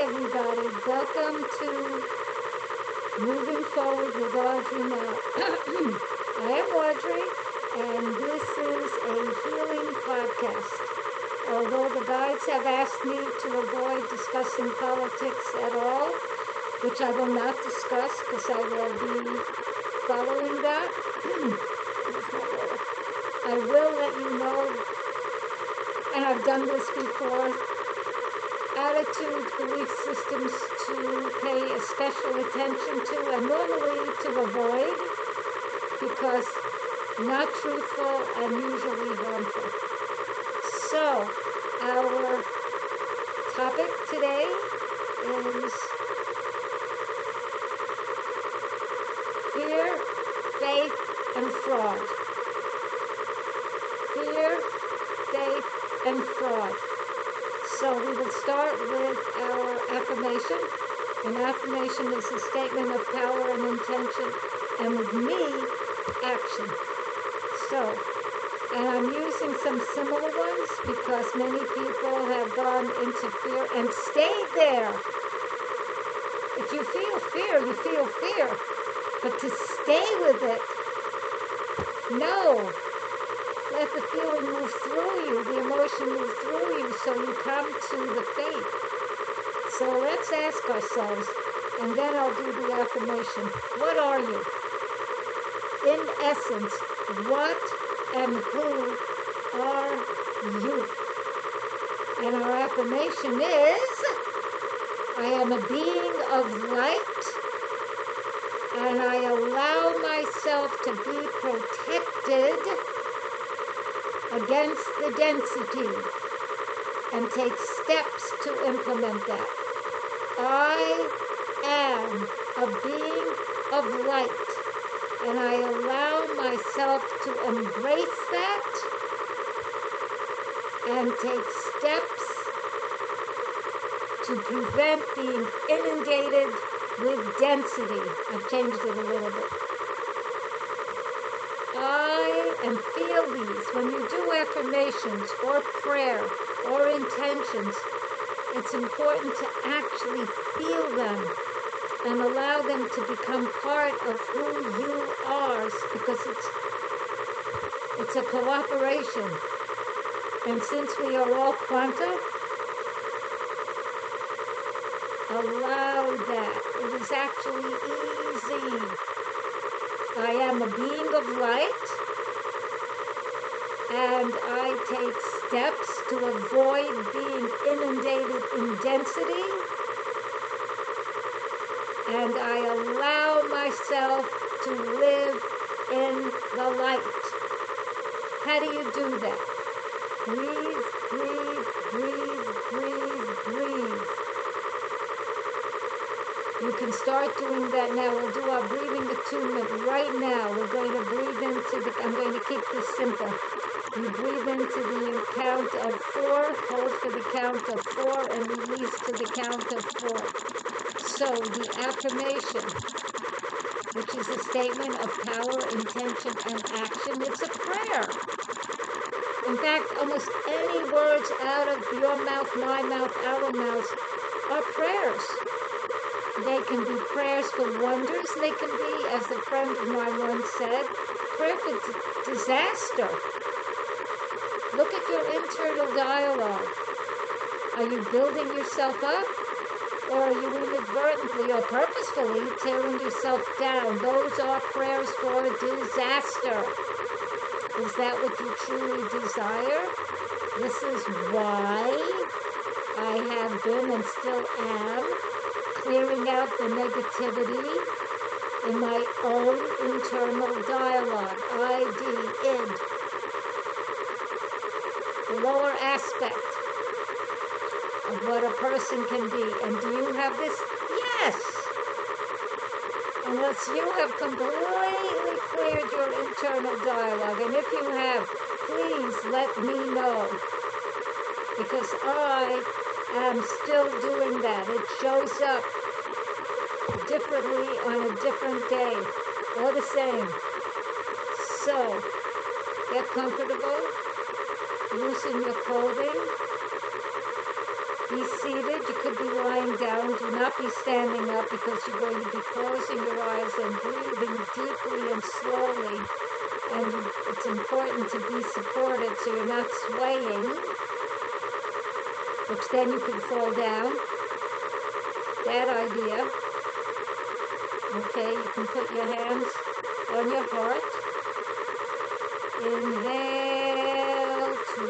everybody. Welcome to Moving Forward with Audrey now. I am Audrey, and this is a healing podcast. Although the guides have asked me to avoid discussing politics at all, which I will not discuss because I will be following that. I will let you know, and I've done this before, attitudes, belief systems to pay a special attention to and normally to avoid because not truthful and usually harmful. So, our topic today is fear, faith, and fraud. Fear, faith, and fraud. So we will start with our affirmation. An affirmation is a statement of power and intention, and with me, action. So, and I'm using some similar ones because many people have gone into fear and stayed there. If you feel fear, you feel fear. But to stay with it, no. Let the feeling move through you, the emotion move through you, so you come to the faith. So let's ask ourselves, and then I'll do the affirmation. What are you? In essence, what and who are you? And our affirmation is, I am a being of light, and I allow myself to be protected against the density and take steps to implement that. I am a being of light, and I allow myself to embrace that and take steps to prevent being inundated with density. I've changed it a little bit. And feel these. When you do affirmations or prayer or intentions, it's important to actually feel them and allow them to become part of who you are because it's a cooperation. And since we are all quantum, allow that. It is actually easy. I am a being of light, and I take steps to avoid being inundated in density, and I allow myself to live in the light. How do you do that? Breathe, breathe, breathe, breathe, breathe. You can start doing that now. We'll do our breathing attunement right now. We're going to breathe I'm going to keep this simple. You breathe into the count of 4, hold for the count of 4, and release to the count of 4. So the affirmation, which is a statement of power, intention, and action, it's a prayer. In fact, almost any words out of your mouth, my mouth, our mouths are prayers. They can be prayers for wonders. They can be, as a friend of mine once said, prayer for disaster. Look at your internal dialogue. Are you building yourself up? Or are you inadvertently or purposefully tearing yourself down? Those are prayers for disaster. Is that what you truly desire? This is why I have been and still am clearing out the negativity in my own internal dialogue. ID, id. The lower aspect of what a person can be. And do you have this? Yes! Unless you have completely cleared your internal dialogue. And if you have, please let me know. Because I am still doing that. It shows up differently on a different day, or the same. So, get comfortable, loosen your clothing, Be seated. You could be lying down. Do not be standing up because you're going to be closing your eyes and breathing deeply and slowly. And it's important to be supported so you're not swaying, which then you could fall down. Bad idea. Okay, you can put your hands on your heart. Inhale, 2,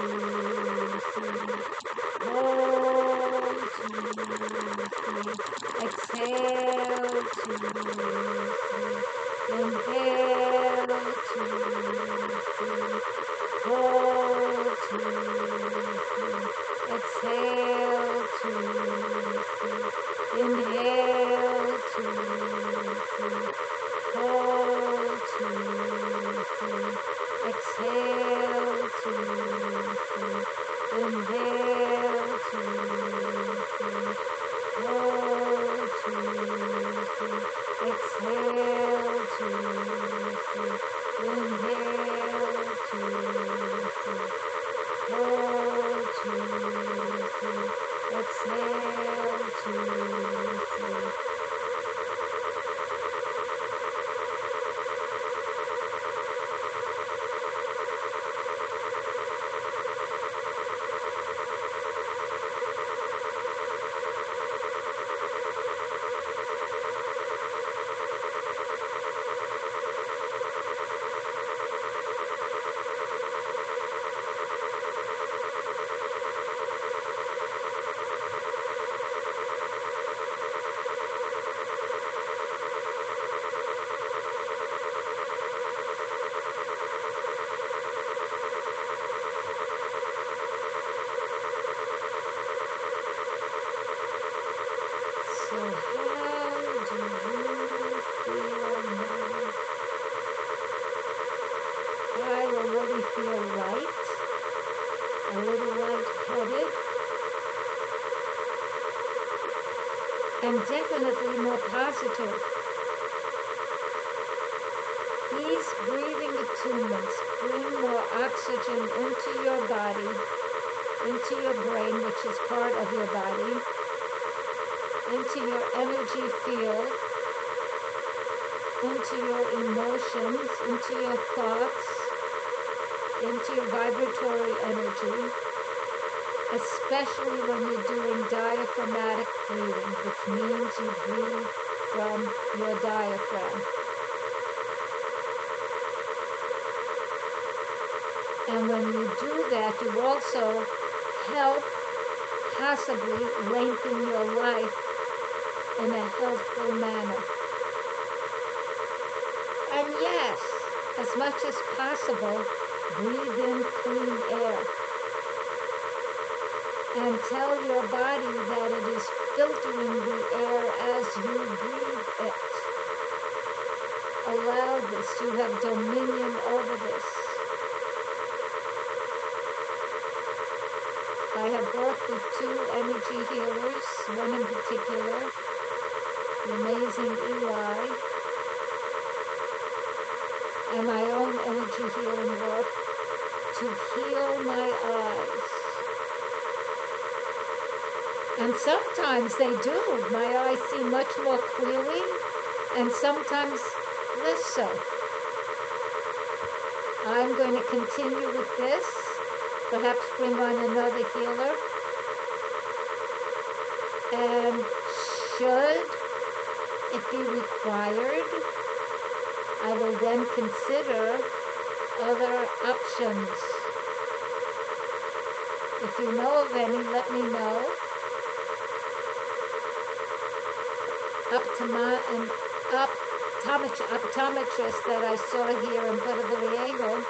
3. Hold, 2, 3. Exhale, 2, 3. Inhale, 2, 3. Hold, 2, 3. Exhale, 2, 3. Inhale, 2, 3. Hold, 2, 3. Exhale, 2, 3. Inhale, 2, 3. Hold, 2, 3. Exhale, 2, 3. Inhale, 2, 3. Hold, 2, 3. Exhale, 2, 3. So how do you feel now? I already feel light, a little lightheaded, and definitely more positive. These breathing attunements bring more oxygen into your body, into your brain, which is part of your body, into your energy field, into your emotions, into your thoughts, into your vibratory energy, especially when you're doing diaphragmatic breathing, which means you breathe from your diaphragm. And when you do that, you also help possibly lengthen your life in a healthful manner. And yes, as much as possible, breathe in clean air. And tell your body that it is filtering the air as you breathe it. Allow this. You have dominion over this. I have worked with 2 energy healers, one in particular, the amazing Eli, and my own energy healing work to heal my eyes. And sometimes they do. My eyes see much more clearly, and sometimes less so. I'm going to continue with this, perhaps bring on another healer, and should it be required, I will then consider other options. If you know of any, let me know. An optometrist that I saw here in Puerto Viejo,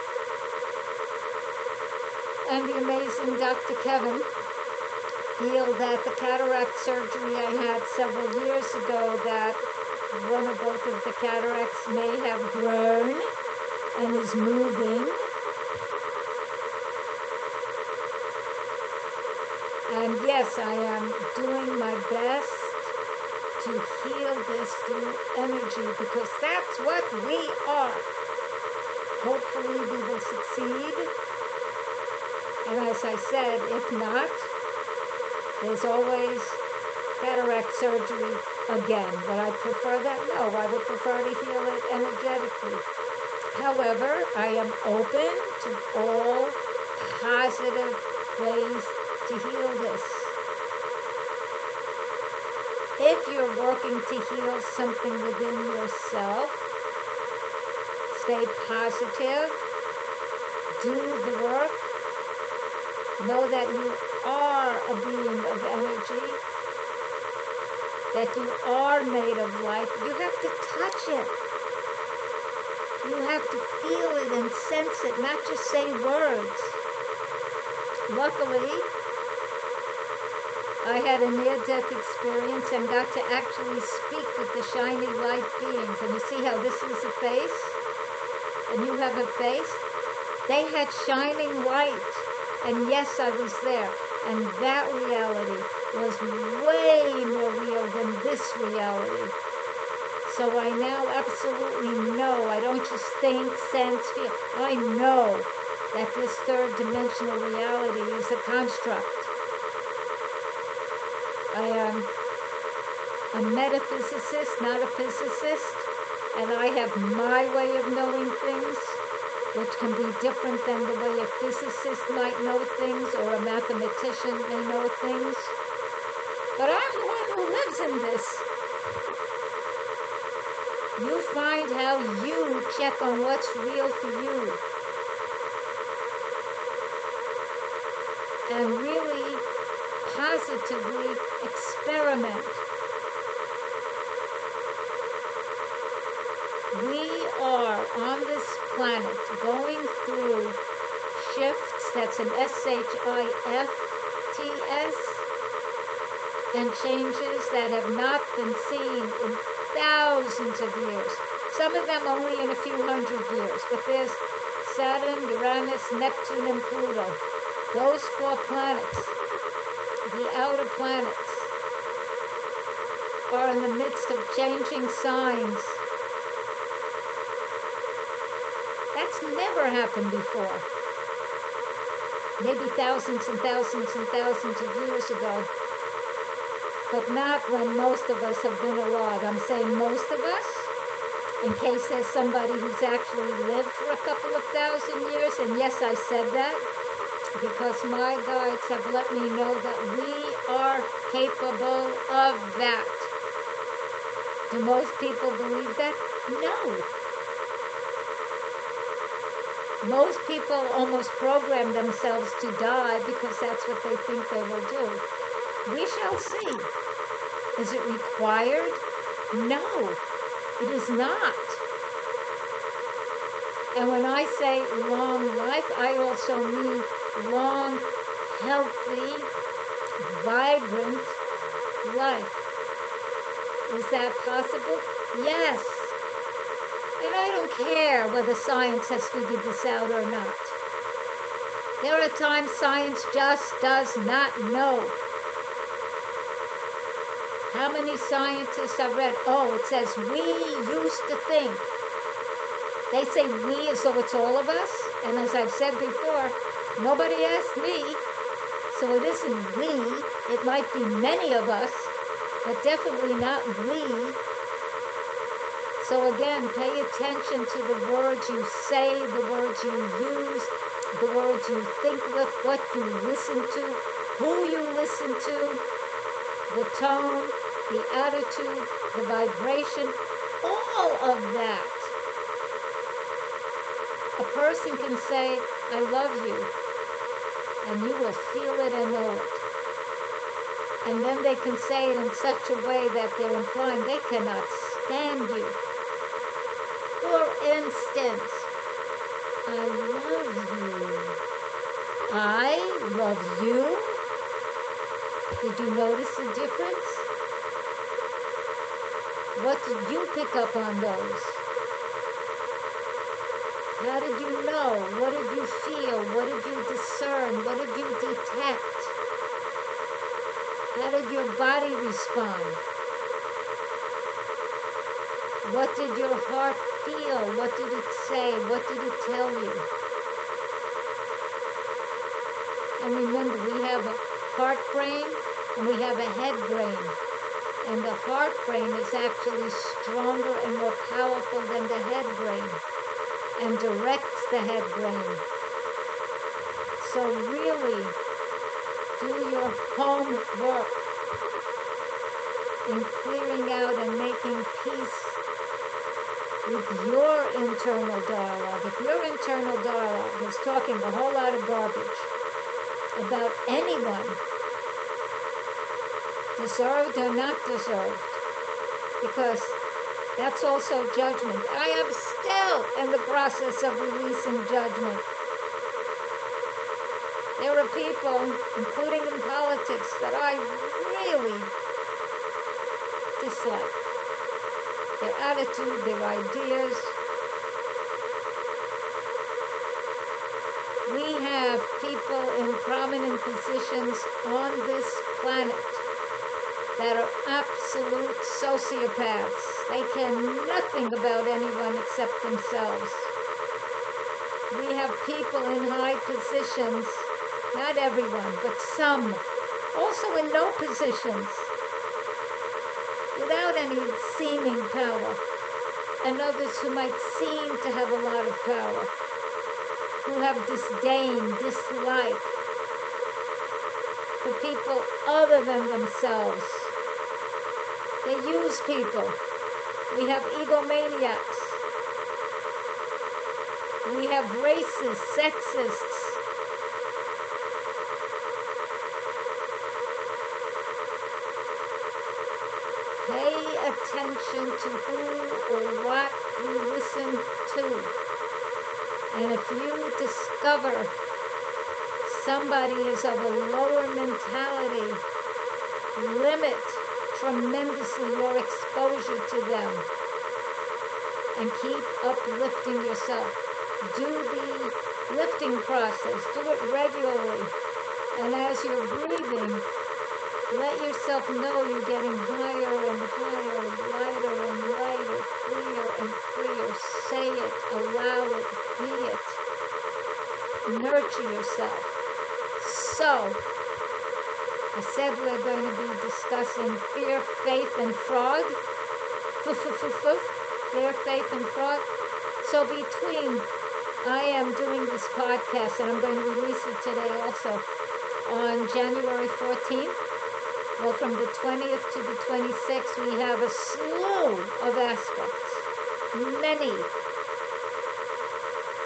and the amazing Dr. Kevin, feel that the cataract surgery I had several years ago, that one or both of the cataracts may have grown and is moving. And yes, I am doing my best to heal this through energy, because that's what we are. Hopefully we will succeed. And as I said, if not, There's always cataract surgery again. Would I prefer that? No, I would prefer to heal it energetically. However, I am open to all positive ways to heal this. If you're working to heal something within yourself, stay positive, do the work, know that you are a being of energy, that you are made of light. You have to touch it. You have to feel it and sense it, not just say words. Luckily, I had a near-death experience and got to actually speak with the shiny light beings. And you see how this is a face? And you have a face? They had shining light. And yes, I was there. And that reality was way more real than this reality. So I now absolutely know. I don't just think, sense, feel. I know that this third dimensional reality is a construct. I am a metaphysicist, not a physicist, and I have my way of knowing things, which can be different than the way a physicist might know things or a mathematician may know things. But I'm the one who lives in this. You find how you check on what's real for you. And really positively experiment. We are on this planet going through shifts, that's an shifts, and changes that have not been seen in thousands of years. Some of them only in a few hundred years, but there's Saturn, Uranus, Neptune, and Pluto. Those 4 planets, the outer planets, are in the midst of changing signs. That's never happened before. Maybe thousands and thousands and thousands of years ago, but not when most of us have been alive. I'm saying most of us, in case there's somebody who's actually lived for a couple of thousand years, and yes, I said that, because my guides have let me know that we are capable of that. Do most people believe that? No. Most people almost program themselves to die because that's what they think they will do. We shall see. Is it required? No, it is not. And when I say long life, I also mean long, healthy, vibrant life. Is that possible? Yes. And I don't care whether science has figured this out or not. There are times science just does not know. How many scientists I've read, oh, it says we used to think. They say we as though it's all of us. And as I've said before, nobody asked me. So it isn't we. It might be many of us, but definitely not we. So again, pay attention to the words you say, the words you use, the words you think with, what you listen to, who you listen to, the tone, the attitude, the vibration, all of that. A person can say, I love you, and you will feel it and know it. And then they can say it in such a way that they're implying they cannot stand you. For instance, I love you. I love you. Did you notice the difference? What did you pick up on those? How did you know? What did you feel? What did you discern? What did you detect? How did your body respond? What did your heart feel? What did it say? What did it tell you? And remember, we have a heart brain, And we have a head brain. And the heart brain is actually stronger and more powerful than the head brain and directs the head brain. So really do your homework in clearing out and making peace with your internal dialogue. If your internal dialogue is talking a whole lot of garbage about anyone, deserved or not deserved, because that's also judgment. I am still in the process of releasing judgment. There are people, including in politics, that I really dislike. Their attitude, their ideas. We have people in prominent positions on this planet that are absolute sociopaths. They care nothing about anyone except themselves. We have people in high positions, not everyone, but some, also in low positions, without any seeming power, and others who might seem to have a lot of power, who have disdain, dislike for people other than themselves. They use people. We have egomaniacs. We have racists, sexists. Pay attention to who or what you listen to. And if you discover somebody is of a lower mentality, limit tremendously your exposure to them and keep uplifting yourself. Do the lifting process. Do it regularly. And as you're breathing, let yourself know you're getting higher and higher, lighter and lighter, freer and freer. Say it, allow it, be it. Nurture yourself. So, I said we're going to be discussing fear, faith, and fraud. Fear, faith, and fraud. So between, I am doing this podcast, and I'm going to release it today also, on January 14th. Well, from the 20th to the 26th, we have a slew of aspects. Many.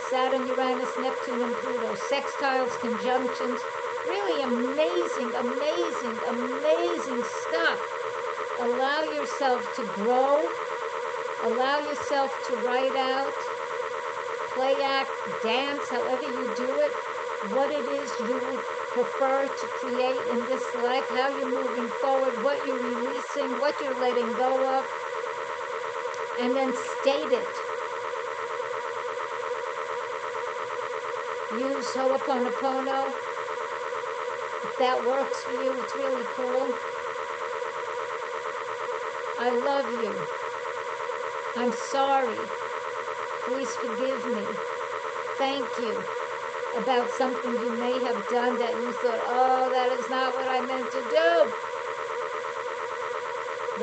Saturn, Uranus, Neptune, and Pluto. Sextiles, conjunctions. Really amazing, amazing, amazing stuff. Allow yourself to grow. Allow yourself to write out, play act, dance, however you do it. What it is you prefer to create in this life, how you're moving forward, what you're releasing, what you're letting go of, and then state it. Use Ho'oponopono. If that works for you, it's really cool. I love you. I'm sorry. Please forgive me. Thank you. About something you may have done that you thought, oh, that is not what I meant to do.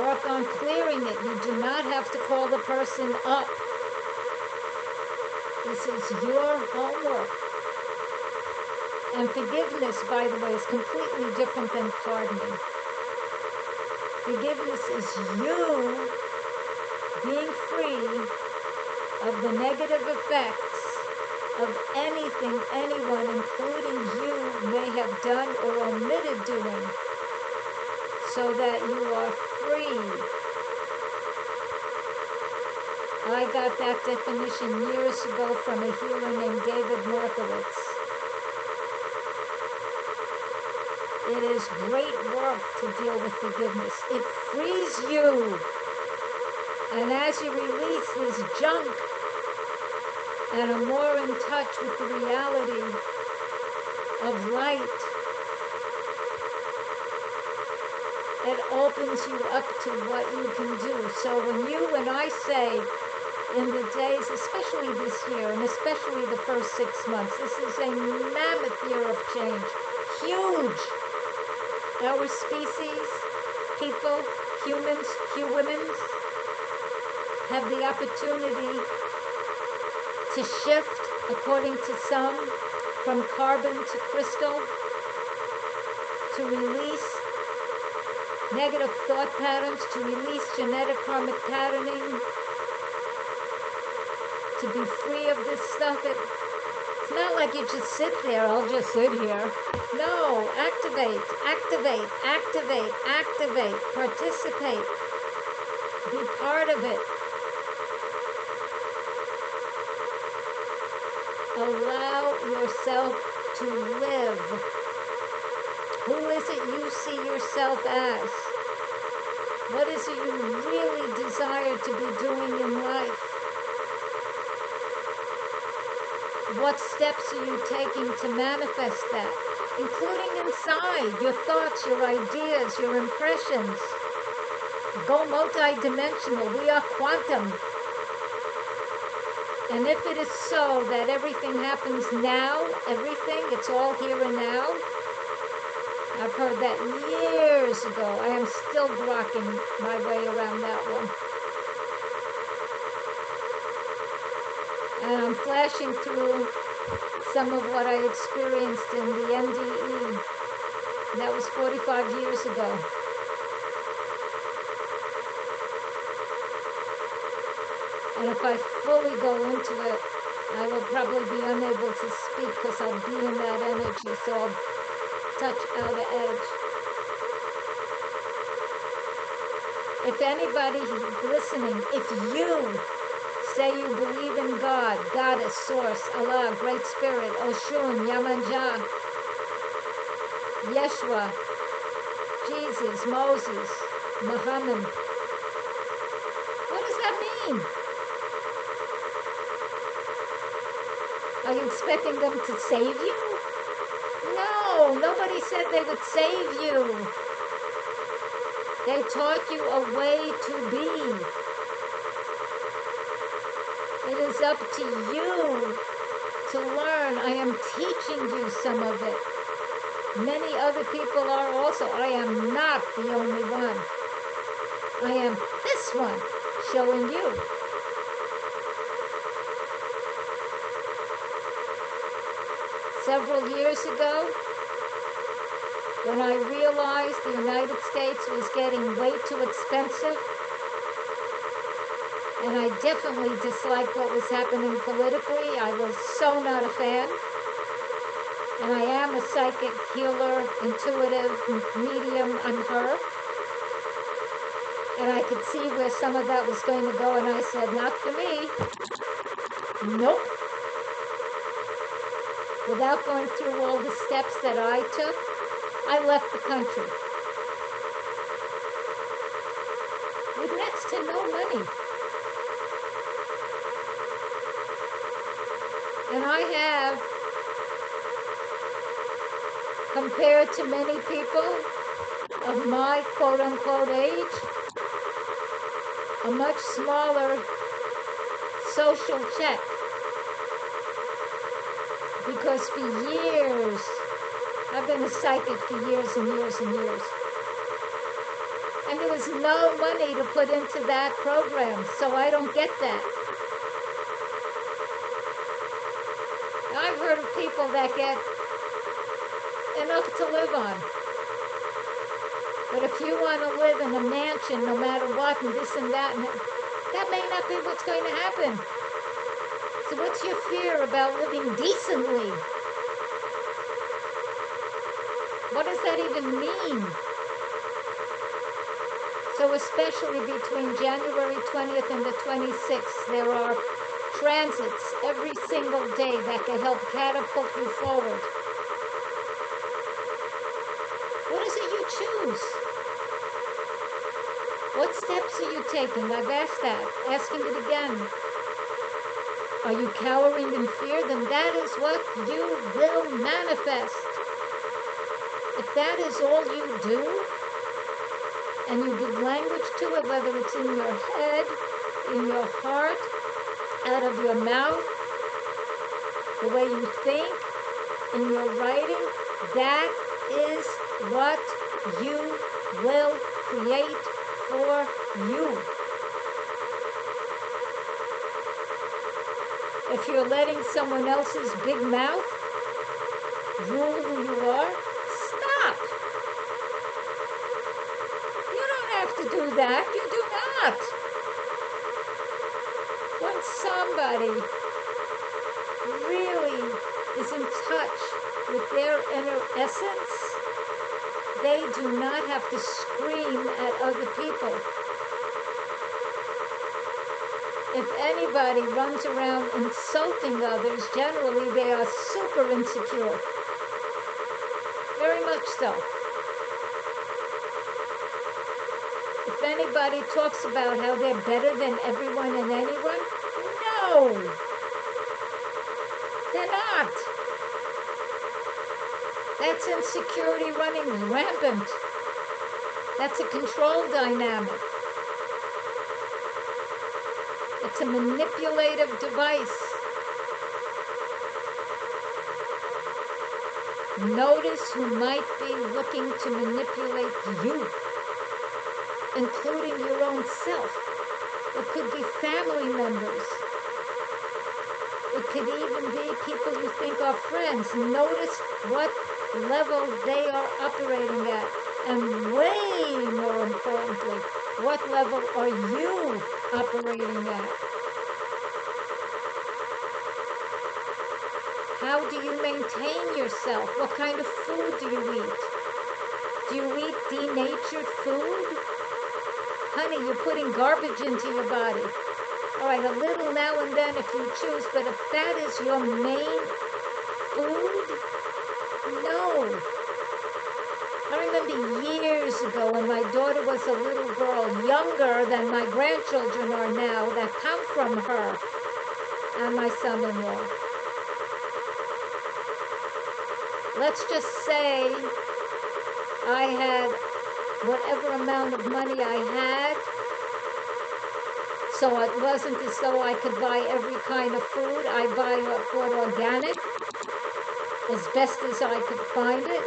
Work on clearing it. You do not have to call the person up. This is your homework. And forgiveness, by the way, is completely different than pardoning. Forgiveness is you being free of the negative effects of anything anyone, including you, may have done or omitted doing, so that you are free. I got that definition years ago from a healer named David Markowitz. It is great work to deal with forgiveness. It frees you. And as you release this junk and are more in touch with the reality of light, it opens you up to what you can do. So when I say in the days, especially this year, and especially the first 6 months, this is a mammoth year of change. Huge. our species, people, humans, humans, have the opportunity to shift, according to some, from carbon to crystal, to release negative thought patterns, to release genetic karmic patterning, to be free of this stuff. It's not like you just sit there, I'll just sit here. No, activate, activate, activate, activate, participate, be part of it. Allow yourself to live. Who is it you see yourself as? What is it you really desire to be doing in life? What steps are you taking to manifest that? Including inside, your thoughts, your ideas, your impressions. Go multidimensional. We are quantum. And if it is so that everything happens now, everything, it's all here and now. I've heard that years ago. I am still grokking my way around that one. And I'm flashing through some of what I experienced in the NDE. That was 45 years ago. And if I fully go into it, I will probably be unable to speak because I'll be in that energy, so I'll touch outer edge. If anybody listening, if you say you believe in God, Goddess, Source, Allah, Great Spirit, Oshun, Yamanja, Yeshua, Jesus, Moses, Muhammad, what does that mean? Are you expecting them to save you? No, nobody said they would save you. They taught you a way to be. It is up to you to learn. I am teaching you some of it. Many other people are also. I am not the only one. I am this one showing you. Several years ago, when I realized the United States was getting way too expensive, and I definitely disliked what was happening politically. I was so not a fan. And I am a psychic, healer, intuitive, medium. I'm her. And I could see where some of that was going to go, and I said, not for me. Nope. Without going through all the steps that I took, I left the country. With next to no money. And I have, compared to many people of my quote-unquote age, a much smaller social check. Because for years, I've been a psychic for years and years and years. And there was no money to put into that program, so I don't get that. I've heard of people that get enough to live on. But if you want to live in a mansion, no matter what, and this and that may not be what's going to happen. So what's your fear about living decently? What does that even mean? So especially between January 20th and the 26th, there are transits every single day that can help catapult you forward. What is it you choose? What steps are you taking? I've asked that, asking it again. Are you cowering in fear? Then that is what you will manifest. If that is all you do, and you give language to it, whether it's in your head, in your heart, out of your mouth, the way you think, in your writing, that is what you will create for you. If you're letting someone else's big mouth rule who you are, stop. You don't have to do that. You do not. When somebody really is in touch with their inner essence, they do not have to scream at other people. If anybody runs around insulting others, generally they are super insecure. Very much so. If anybody talks about how they're better than everyone and anyone, no, they're not. That's insecurity running rampant. That's a control dynamic. It's a manipulative device. Notice who might be looking to manipulate you, including your own self. It could be family members. It could even be people you think are friends. Notice what level they are operating at. And way more importantly, what level are you operating at? How do you maintain yourself? What kind of food do you eat? Do you eat denatured food? Honey, you're putting garbage into your body. All right, a little now and then if you choose, but if that is your main food, no. I remember years ago when my daughter was a little girl, younger than my grandchildren are now, that come from her and my son-in-law. Let's just say I had whatever amount of money I had, so it wasn't as though I could buy every kind of food. I bought organic as best as I could find it.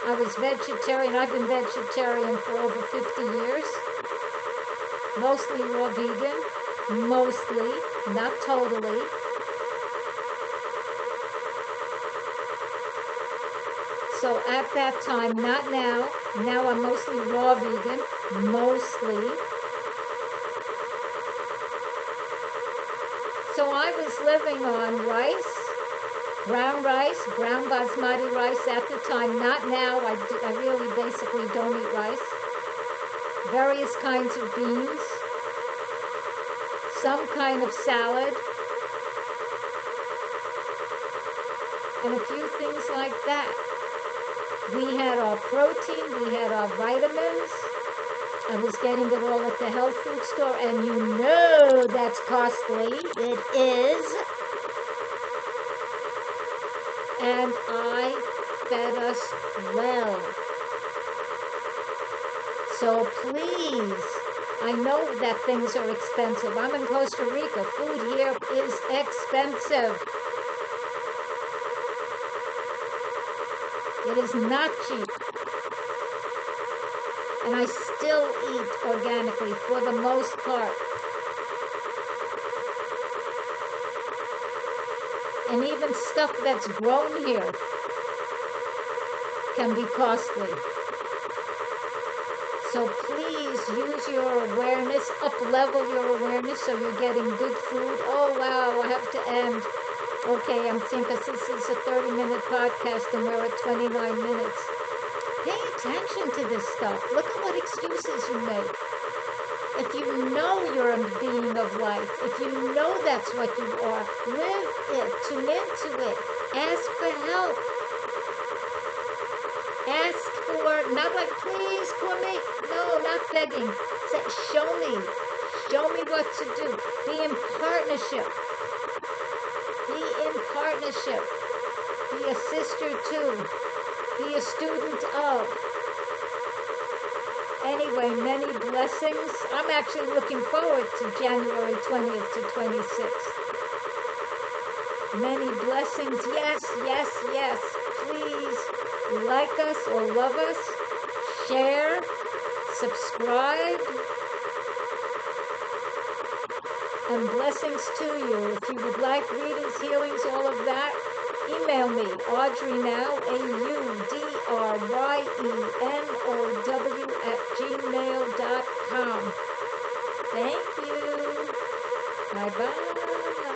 I was vegetarian. I've been vegetarian for over 50 years. Mostly raw vegan. Mostly, not totally. So at that time, not now. Now I'm mostly raw vegan. Mostly. So I was living on rice, brown basmati rice at the time, not now. I really basically don't eat rice. Various kinds of beans, some kind of salad, and a few things like that. We had our protein, we had our vitamins. I was getting it all at the health food store, and you know that's costly. It is. And I fed us well. So please, I know that things are expensive. I'm in Costa Rica. Food here is expensive. It is not cheap. And I still eat organically for the most part. And even stuff that's grown here can be costly. So please use your awareness, up-level your awareness so you're getting good food. Oh, wow, I have to end. Okay, I'm thinking this is a 30-minute podcast and we're at 29 minutes. Pay attention to this stuff. Look at what excuses you make. If you know you're a being of light, if you know that's what you are, live it, tune into it, ask for help. Ask for, not like, please, for me. No, not begging. Say, show me what to do. Be in partnership. Be in partnership. Be a sister to. Be a student of. Anyway, many blessings. I'm actually looking forward to January 20th to 26th. Many blessings. Yes, yes, yes. Please like us or love us, share, subscribe, and blessings to you. If you would like readings, healings, all of that, email me, audreynow, audreynow@gmail.com. Thank you. Bye-bye.